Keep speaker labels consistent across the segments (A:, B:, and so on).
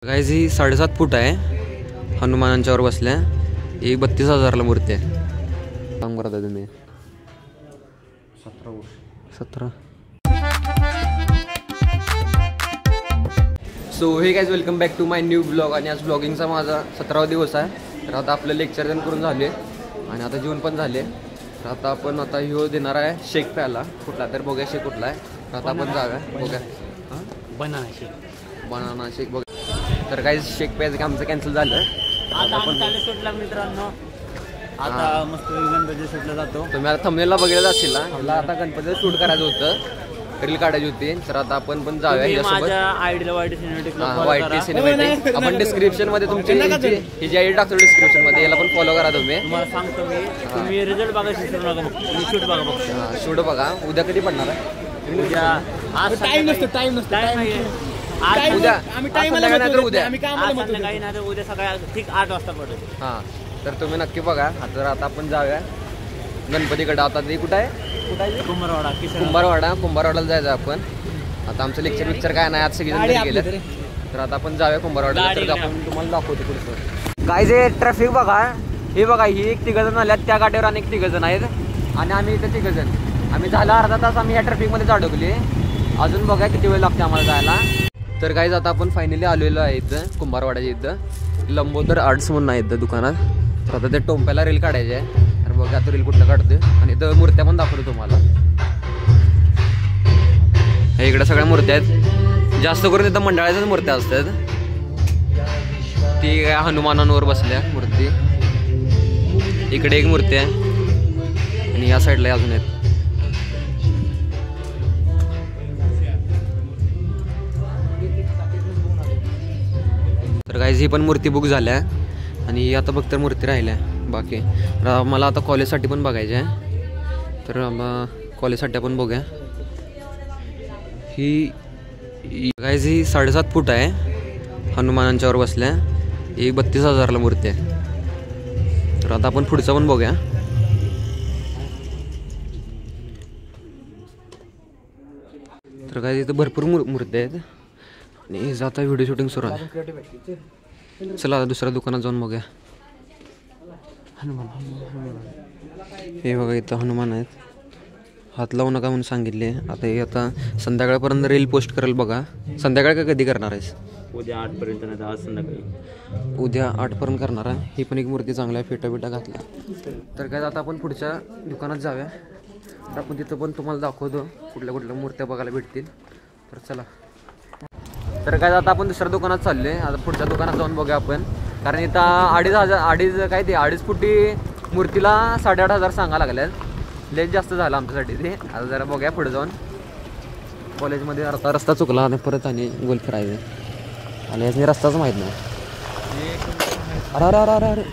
A: Guys ही 7.5 फूट आहे. हनुमानांच्यावर बसल्या. ही 32,000ला मूर्ती आहे. सांग बरं तुम्ही 17. So hey guys welcome back to my new blog. आणि आज ब्लॉगिंगचा माझा 17वा दिवस आहे. तर आता आपलं लेक्चर पण करून झाले आणि आता जेवण पण झाले. तर आता आपण ह्यो देणार आहे शेक प्यायला कुठला तर बघूया शेक कुठला आहे. तर आता आपण जाऊया बघूया. बनाना शेक बघ. तर काही शेक प्यायचं की आमचं कॅन्सल झालं.
B: आता आपण शूटला मित्रांनो आता मस्त गणपती शूटला जातो.
A: तुम्ही आता थंबनेलला बघितलं असेल ना. मला आता गणपतीचं शूट करायचं होतं, रील काढायची होती. तर आता आपण पण जाऊया याच्यासोबत. YT cinematic. आपण डिस्क्रिप्शन मध्ये तुमची ही जी आयडी टाकतो डिस्क्रिप्शन मध्ये, याला पण फॉलो करा तुम्ही.
B: तुम्हाला सांगतो मी, तुम्ही रिझल्ट बघा, शूट बघा.
A: शूट बघा. उद्या कधी पडणार आहे?
B: उद्या आज टाइम नसतो
A: उद्या
B: उद्या सकाळी ठीक 8 वाजता पडेल.
A: हां, तर तुम्ही नक्की बघा. तर आता आपण जाऊया गणपतीकडे. आता ते कुठं आहे? कुंभारवाडाला जायचं आपण. आता आमचं लेक्चर काय नाही, आज सगळेजण घरी गेले. तर आता आपण जाऊया कुंभारवाडाला. तर आपण तुम्हाला दाखवतो पुढचं काय जे ट्रॅफिक बघा. हे बघा, ही एक 3 जण आल्यात, त्या गाडीवर अनेक 3 जण आहेत आणि आम्ही इथे 3 जण. आम्ही झाला अर्धा तास आम्ही या ट्रॅफिकमध्येच अडकले. अजून बघा किती वेळ लागते आम्हाला जायला. तर गाईज आता आपण फायनली आलेलो आहे इथं कुंभारवाड्याच्या इथं. लंबोदर आर्ट्स म्हणून आहे इथं दुकानात. तर आता ते टोंप्याला रील काढायचे आहे. तर बघा तो रील कुठलं काढतोय. आणि इथं मूर्त्या पण दाखवतो तुम्हाला. हे इकडे सगळ्या मूर्त्या आहेत. जास्त करून इथं मंडळाच्याच मूर्त्या असतात. ती हनुमानांवर बसल्या मूर्ती. इकडे एक मूर्ती आहे आणि या साईडला अजून आहेत. तर गाईज ही पण मूर्ती बुक झाल्या आणि आता फक्त मूर्ती राहिल्या बाकी. मला आता कॉलेजसाठी पण बघायचं आहे. तर कॉलेजसाठी आपण बघूया. ही गाईज ही 7.5 फूट आहे. हनुमानांच्यावर बसल्या. ही 32,000ला मूर्ती आहे. तर आता आपण पुढचं पण बघूया. तर गाईज इथं भरपूर मूर्ती आहेत आणि जाता व्हिडिओ शूटिंग सुरू आहे. चला आता दुसऱ्या दुकानात जाऊन बघूया. हनुमान. हे बघा इथं हनुमान आहेत. हात लावू नका म्हणून सांगितले. आता हे आता संध्याकाळपर्यंत रील पोस्ट करेल बघा. संध्याकाळ का कधी करणार आहेस?
B: उद्या 8 पर्यंत नाही, आज संध्याकाळी.
A: उद्या 8 पर्यंत करणार आहे. ही पण एक मूर्ती चांगली आहे, फेटा घातला. तर काय आता आपण पुढच्या दुकानात जाऊया. तर आपण तिथं पण तुम्हाला दाखवतो कुठल्या मूर्त्या बघायला भेटतील. तर चला. तर काय आता आपण दुसऱ्या दुकानात चालले. आता पुढच्या दुकानात जाऊन बघूया आपण. कारण इथं 2.5 फुटी मूर्तीला 8,500 सांगा लागल्यात. लेट जास्त झालं आमच्यासाठी ते. आता जरा बघूया पुढे जाऊन. कॉलेजमध्ये अर्धा रस्ता चुकला आणि परत आणि गोल फिरायचं आणि याच रस्ताच माहीत नाही. अरे.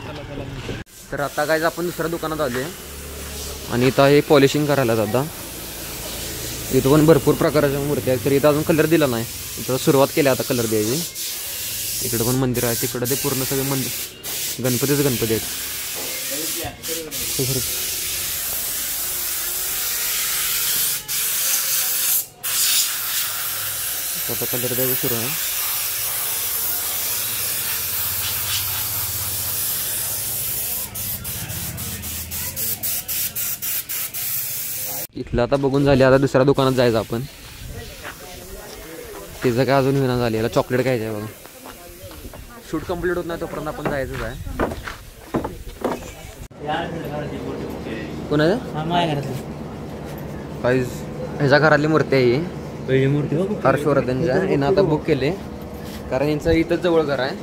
A: तर आता काय आपण दुसऱ्या दुकानात आले आणि इथं हे पॉलिशिंग करायला आता. इथं पण भरपूर प्रकारच्या मूर्ती आहेत. तर इथं अजून कलर दिला नाही. इथं सुरुवात केली आता कलर द्यायची. इकडे पण मंदिर आहे. तिकडं ते पूर्ण सगळे गणपती आहेत. आता कलर द्यायचं सुरू आहे. इथलं आता बघून झाले. आता दुसऱ्या दुकानात जायचं आपण. तिचं काय अजून विना झाली. याला चॉकलेट खायचं आहे बघा. शूट कंप्लीट होत नाही तोपर्यंत आपण जायचंच आहे. कोणाचं? काही ह्याच्या घरातली मूर्ती आहे ही.
B: पहिली मूर्ती
A: हर्षवर्धनच्या. हिनं आता बुक केले कारण यांचं इथंच जवळ घर आहे.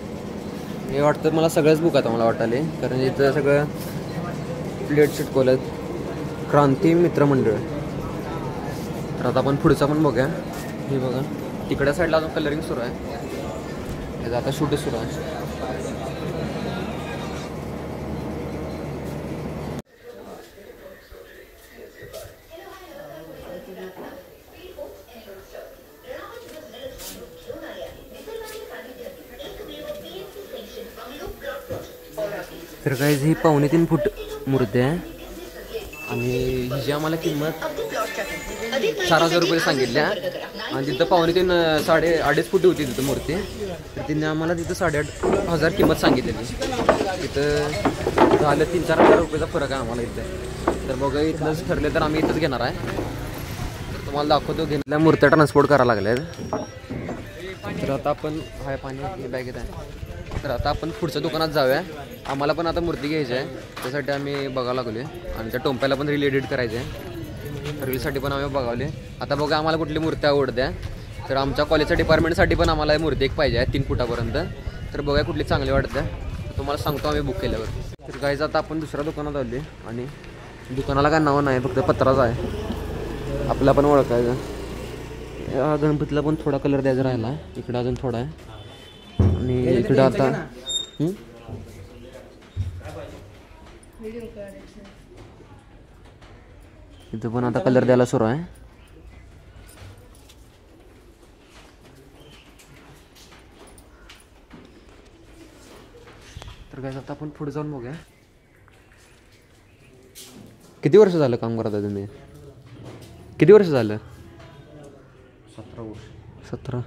A: हे वाटतं मला सगळंच बुक आता मला वाटाले. कारण इथं सगळं प्लेट चिटकवलं. क्रांती मित्रमंडळ. तर आता आपण पुढचा पण बघूया. हे बघा तिकडच्या साईडला अजून कलरिंग सुरू आहे. त्याचं आता शूटच सुरू आहे. तर काही ही 3.25 फूट मूर्ती आहे आणि हिची आम्हाला किंमत 4,000 रुपये सांगितल्या आणि तिथं 2.5 2.5 फुटी होती तिथं मूर्ती. तर तिने आम्हाला तिथं 8,500 किंमत सांगितलेली. तिथं झालं 3-4 हजार रुपयाचा फरक आहे आम्हाला इथं. तर बघा इथलंच ठरले तर आम्ही इथंच घेणार आहे. तर तुम्हाला दाखवतो घेतल्या मूर्त्या ट्रान्सपोर्ट करायला लागल्या. तर आता आपण हाय पाणी बॅगेत आहे. तर आता आपण पुढच्या दुकानात जाऊया. आम्हाला पण आता मूर्ती घ्यायची आहे, त्यासाठी आम्ही बघायला लागलो आणि त्या टोंप्याला पण रील एडिट करायचे आहे. रीलसाठी पण आम्ही बघावले. आता बघा आम्हाला कुठली मूर्ती आवडत्या. तर आमच्या कॉलेजच्या डिपार्टमेंटसाठी पण आम्हाला मूर्ती एक पाहिजे आहे 3 फुटापर्यंत. तर बघा कुठली चांगली वाटते तुम्हाला सांगतो आम्ही बुक केल्यावर. तर गाईज आता आपण दुसऱ्या दुकानात आले आणि दुकानाला काय नाव नाही, फक्त पत्राचं आहे. आपला पण ओळखायचं. या गणपतीला पण थोडा कलर द्यायचा राहिला, इकडं अजून थोडा आहे आणि इकडं आता इथं पण आता कलर द्यायला सुरू आहे. तर काय आता आपण पुढे जाऊन बघूया. किती वर्ष झालं काम करता तुम्ही? किती वर्ष झालं?
B: 17 वर्ष.
A: 17.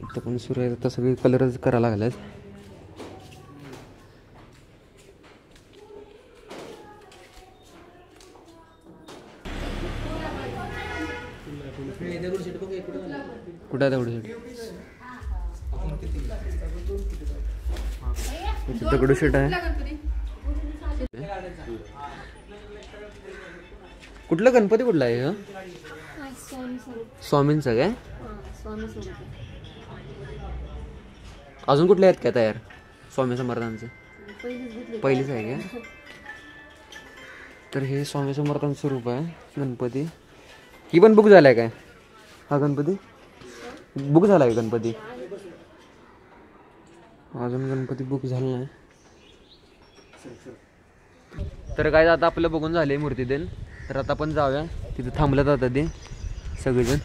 A: इथं पण सुरू आहे. आता सगळे कलरच करायला लागल्यात. कुठं आहे दगडूशेठ? दगडूशेठ आहे. कुठला गणपती कुठला आहे हा? स्वामींचा काय? अजून कुठले आहेत काय तयार? स्वामी समर्थांचं पहिलीच आहे का? तर हे स्वामी समर्थांचं स्वरूप आहे गणपती. ही पण बुक झालाय काय हा गणपती? बुक झालाय गणपती? अजून गणपती बुक झाला नाही. तर काय आता आपलं बघून झाले मूर्ती देन. तर आता आपण जाऊया. तिथे थांबलं जातं ते सगळेजण.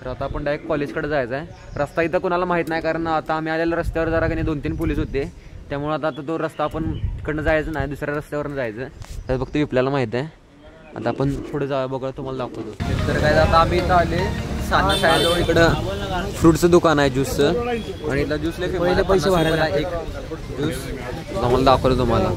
A: तर आता आपण डायरेक्ट कॉलेजकडे जायचं आहे. रस्ता इथं कोणाला माहीत नाही, कारण आता आम्ही आलेल्या रस्त्यावर जरा काही 2-3 पोलीस होते, त्यामुळे आता तो रस्ता आपण तिकडनं जायचं नाही, दुसऱ्या रस्त्यावरून जायचं. तर फक्त विपल्याला माहीत आहे. आता आपण पुढे जाऊया, बघा तुम्हाला दाखवतो. तर काय आता आम्ही इथं आले साना शाळेजवळ. इकडं फ्रूटचं दुकान आहे, ज्यूसचं. आणि इथला ज्यूस लय पहिले पैसे भरायला एक ज्यूस आम्हाला दाखवतो तुम्हाला.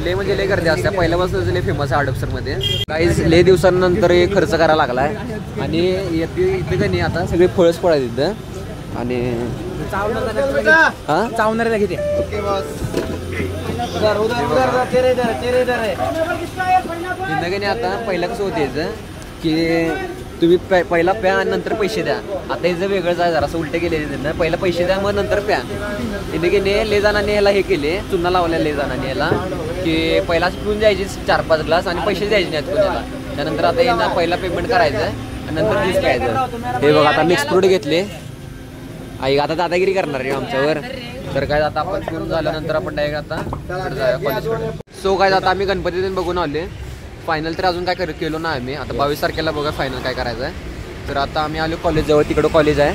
A: लय म्हणजे लय गर्दी असते. पहिल्यापासूनच लय फेमस आहे हडपसरमध्ये. काही लय दिवसांनंतर हे खर्च करायला लागलाय. आणि इथे का नाही आता सगळे फळच फळ आहेत इथं. आणि
B: चावणार किती
A: आता पहिला कसं होते याचं की तुम्ही पहिला प्या आणि नंतर पैसे द्या. आता याचं वेगळंच आहे, जरा असं उलटे केले त्यांना. पहिला पैसे द्या मग नंतर प्या. तिथे की नाही लेजानाने याला हे केले, चुना लावल्या लेजानाने याला, की पहिला पिऊन जायचे 4-5 ग्लास आणि पैसे द्यायचे नाहीत कोणाला. त्यानंतर आता यांना पहिला पेमेंट करायचं आणि नंतर ज्यूस प्यायचं. हे बघा आता मिक्स फ्रूट घेतले. आई आता दादागिरी करणार आहे आमच्यावर. तर काय आता आपण पिऊन झाल्यानंतर आपण डायरेक्ट आता कॉलेजकडे. सो काय आता आम्ही गणपती बघून आले. फायनल तर अजून काय केलो ना आम्ही. आता 22 तारखेला बघा फायनल काय करायचं आहे. तर आता आम्ही आलो कॉलेजजवळ. तिकडं कॉलेज आहे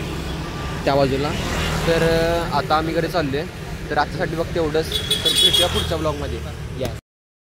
A: त्या बाजूला. तर आता आम्ही घरी चाललो आहे. तर आजच्यासाठी फक्त एवढंच. तर भेटूया पुढच्या ब्लॉगमध्ये.